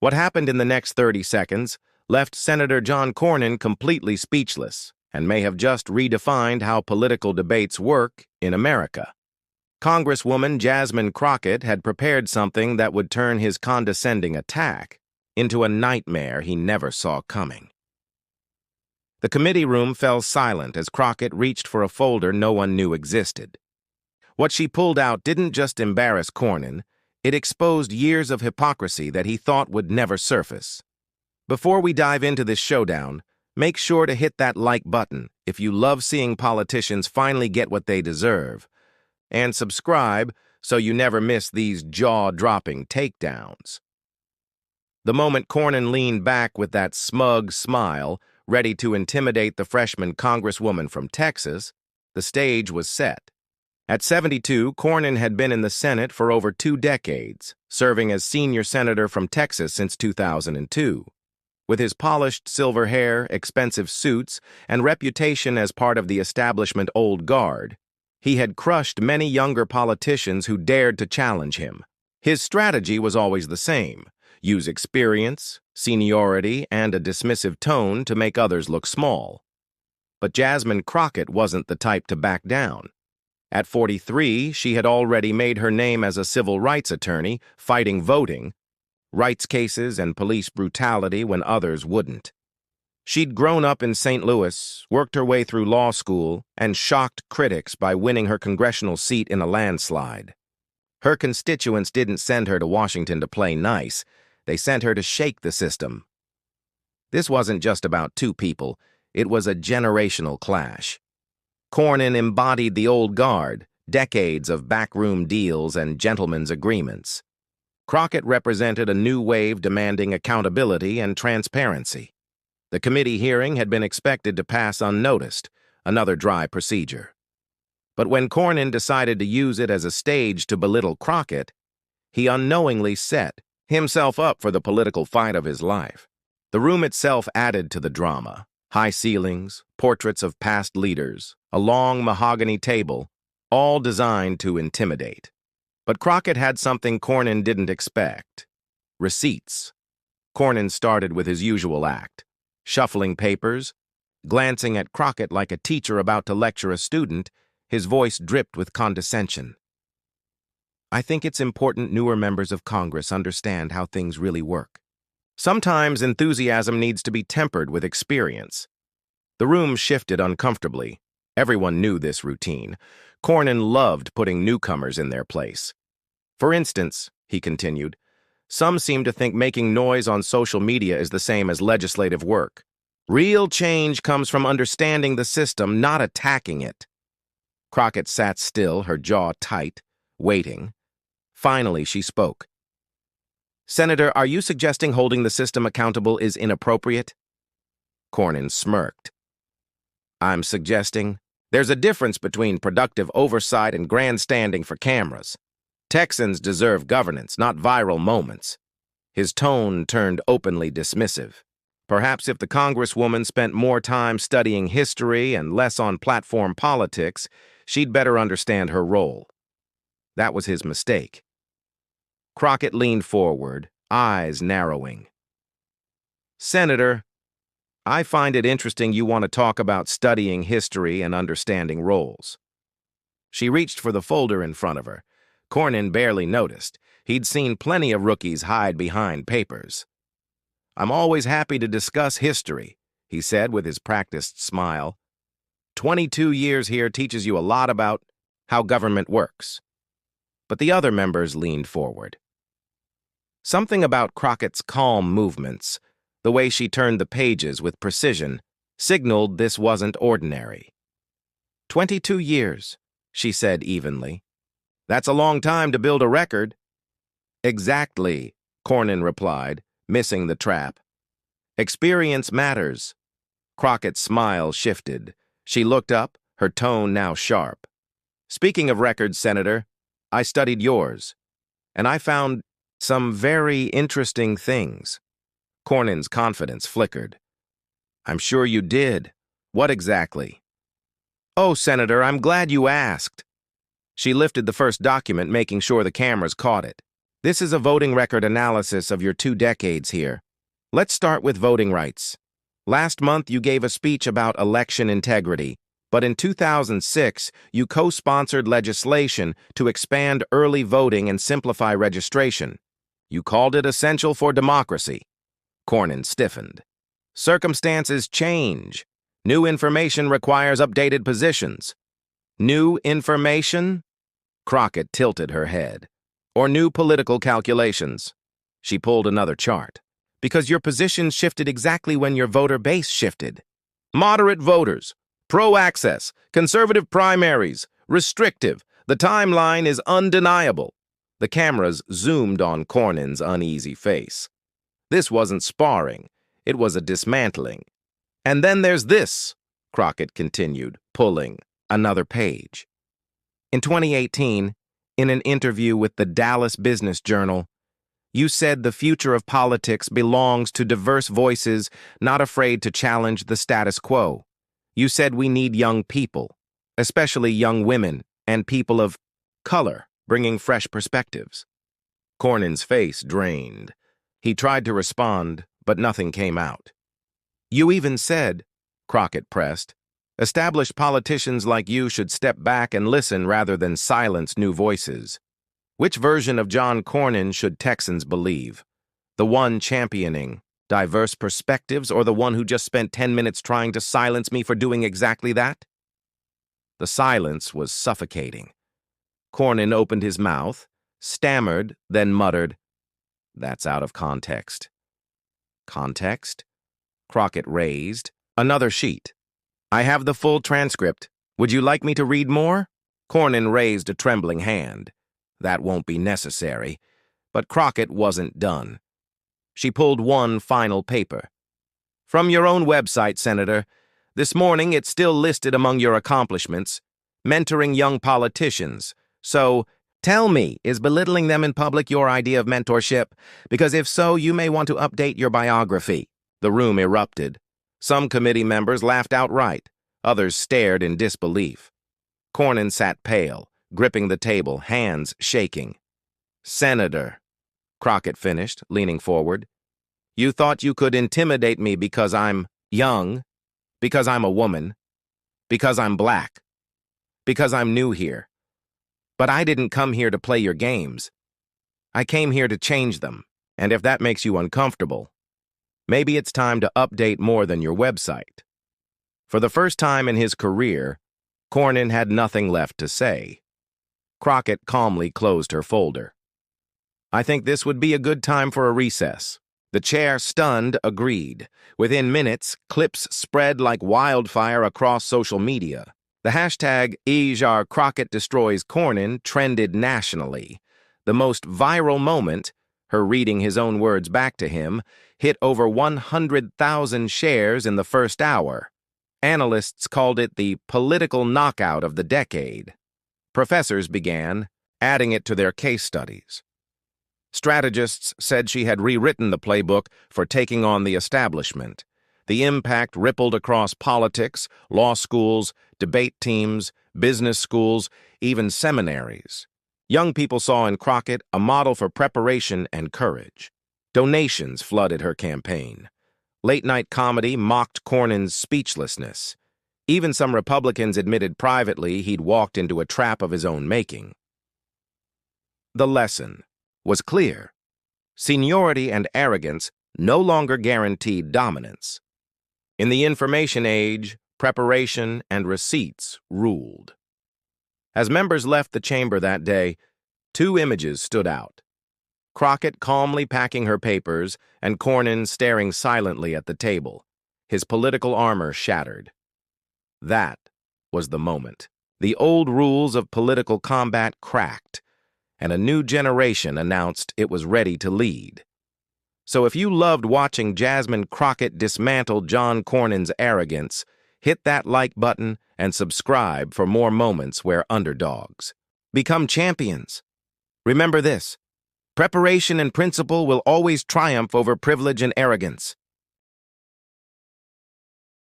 What happened in the next 30 seconds left Senator John Cornyn completely speechless and may have just redefined how political debates work in America. Congresswoman Jasmine Crockett had prepared something that would turn his condescending attack into a nightmare he never saw coming. The committee room fell silent as Crockett reached for a folder no one knew existed. What she pulled out didn't just embarrass Cornyn, it exposed years of hypocrisy that he thought would never surface. Before we dive into this showdown, make sure to hit that like button if you love seeing politicians finally get what they deserve, and subscribe so you never miss these jaw-dropping takedowns. The moment Cornyn leaned back with that smug smile, ready to intimidate the freshman congresswoman from Texas, the stage was set. At 72, Cornyn had been in the Senate for over 2 decades, serving as senior senator from Texas since 2002. With his polished silver hair, expensive suits, and reputation as part of the establishment old guard, he had crushed many younger politicians who dared to challenge him. His strategy was always the same: use experience, seniority, and a dismissive tone to make others look small. But Jasmine Crockett wasn't the type to back down. At 43, she had already made her name as a civil rights attorney, fighting voting rights cases and police brutality when others wouldn't. She'd grown up in St. Louis, worked her way through law school, and shocked critics by winning her congressional seat in a landslide. Her constituents didn't send her to Washington to play nice. They sent her to shake the system. This wasn't just about 2 people. It was a generational clash. Cornyn embodied the old guard, decades of backroom deals and gentlemen's agreements. Crockett represented a new wave demanding accountability and transparency. The committee hearing had been expected to pass unnoticed, another dry procedure. But when Cornyn decided to use it as a stage to belittle Crockett, he unknowingly set himself up for the political fight of his life. The room itself added to the drama. High ceilings, portraits of past leaders, a long mahogany table, all designed to intimidate. But Crockett had something Cornyn didn't expect: receipts. Cornyn started with his usual act, shuffling papers, glancing at Crockett like a teacher about to lecture a student. His voice dripped with condescension. "I think it's important newer members of Congress understand how things really work. Sometimes enthusiasm needs to be tempered with experience." The room shifted uncomfortably. Everyone knew this routine. Cornyn loved putting newcomers in their place. "For instance," he continued, "some seem to think making noise on social media is the same as legislative work. Real change comes from understanding the system, not attacking it." Crockett sat still, her jaw tight, waiting. Finally, she spoke. "Senator, are you suggesting holding the system accountable is inappropriate?" Cornyn smirked. "I'm suggesting there's a difference between productive oversight and grandstanding for cameras. Texans deserve governance, not viral moments." His tone turned openly dismissive. Perhaps if the Congresswoman spent more time studying history and less on platform politics, she'd better understand her role. That was his mistake. Crockett leaned forward, eyes narrowing. "Senator, I find it interesting you want to talk about studying history and understanding roles." She reached for the folder in front of her. Cornyn barely noticed. He'd seen plenty of rookies hide behind papers. "I'm always happy to discuss history," he said with his practiced smile. 22 years here teaches you a lot about how government works." But the other members leaned forward. Something about Crockett's calm movements, the way she turned the pages with precision, signaled this wasn't ordinary. 22 years, she said evenly. "That's a long time to build a record." "Exactly," Cornyn replied, missing the trap. "Experience matters." Crockett's smile shifted. She looked up, her tone now sharp. "Speaking of records, Senator, I studied yours, and I found some very interesting things." Cornyn's confidence flickered. "I'm sure you did. What exactly?" "Oh, Senator, I'm glad you asked." She lifted the first document, making sure the cameras caught it. This is a voting record analysis of your 2 decades here. Let's start with voting rights. Last month, you gave a speech about election integrity, but in 2006, you co-sponsored legislation to expand early voting and simplify registration. You called it essential for democracy. Cornyn stiffened. Circumstances change. New information requires updated positions. New information? Crockett tilted her head. Or new political calculations. She pulled another chart. Because your position shifted exactly when your voter base shifted. Moderate voters, pro-access, conservative primaries, restrictive. The timeline is undeniable. The cameras zoomed on Cornyn's uneasy face. This wasn't sparring. It was a dismantling. And then there's this, Crockett continued, pulling another page. In 2018, in an interview with the Dallas Business Journal, you said the future of politics belongs to diverse voices not afraid to challenge the status quo. You said we need young people, especially young women and people of color, bringing fresh perspectives. Cornyn's face drained. He tried to respond, but nothing came out. You even said, Crockett pressed, established politicians like you should step back and listen rather than silence new voices. Which version of John Cornyn should Texans believe? The one championing diverse perspectives or the one who just spent 10 minutes trying to silence me for doing exactly that? The silence was suffocating. Cornyn opened his mouth, stammered, then muttered, "That's out of context." Context? Crockett raised. Another sheet. I have the full transcript. Would you like me to read more? Cornyn raised a trembling hand. That won't be necessary. But Crockett wasn't done. She pulled one final paper. From your own website, Senator. This morning it's still listed among your accomplishments. Mentoring young politicians. So, tell me, is belittling them in public your idea of mentorship? Because if so, you may want to update your biography. The room erupted. Some committee members laughed outright. Others stared in disbelief. Cornyn sat pale, gripping the table, hands shaking. Senator, Crockett finished, leaning forward. You thought you could intimidate me because I'm young, because I'm a woman, because I'm black, because I'm new here. But I didn't come here to play your games. I came here to change them, and if that makes you uncomfortable, maybe it's time to update more than your website. For the first time in his career, Cornyn had nothing left to say. Crockett calmly closed her folder. I think this would be a good time for a recess. The chair, stunned, agreed. Within minutes, clips spread like wildfire across social media. The hashtag #Crockett destroys Cornyn trended nationally. The most viral moment, her reading his own words back to him, hit over 100,000 shares in the first hour. Analysts called it the political knockout of the decade. Professors began adding it to their case studies. Strategists said she had rewritten the playbook for taking on the establishment. The impact rippled across politics, law schools, debate teams, business schools, even seminaries. Young people saw in Crockett a model for preparation and courage. Donations flooded her campaign. Late-night comedy mocked Cornyn's speechlessness. Even some Republicans admitted privately he'd walked into a trap of his own making. The lesson was clear. Seniority and arrogance no longer guaranteed dominance. In the information age, preparation and receipts ruled. As members left the chamber that day, 2 images stood out. Crockett calmly packing her papers and Cornyn staring silently at the table, his political armor shattered. That was the moment. The old rules of political combat cracked, and a new generation announced it was ready to lead. So if you loved watching Jasmine Crockett dismantle John Cornyn's arrogance, hit that like button and subscribe for more moments where underdogs become champions. Remember this: preparation and principle will always triumph over privilege and arrogance.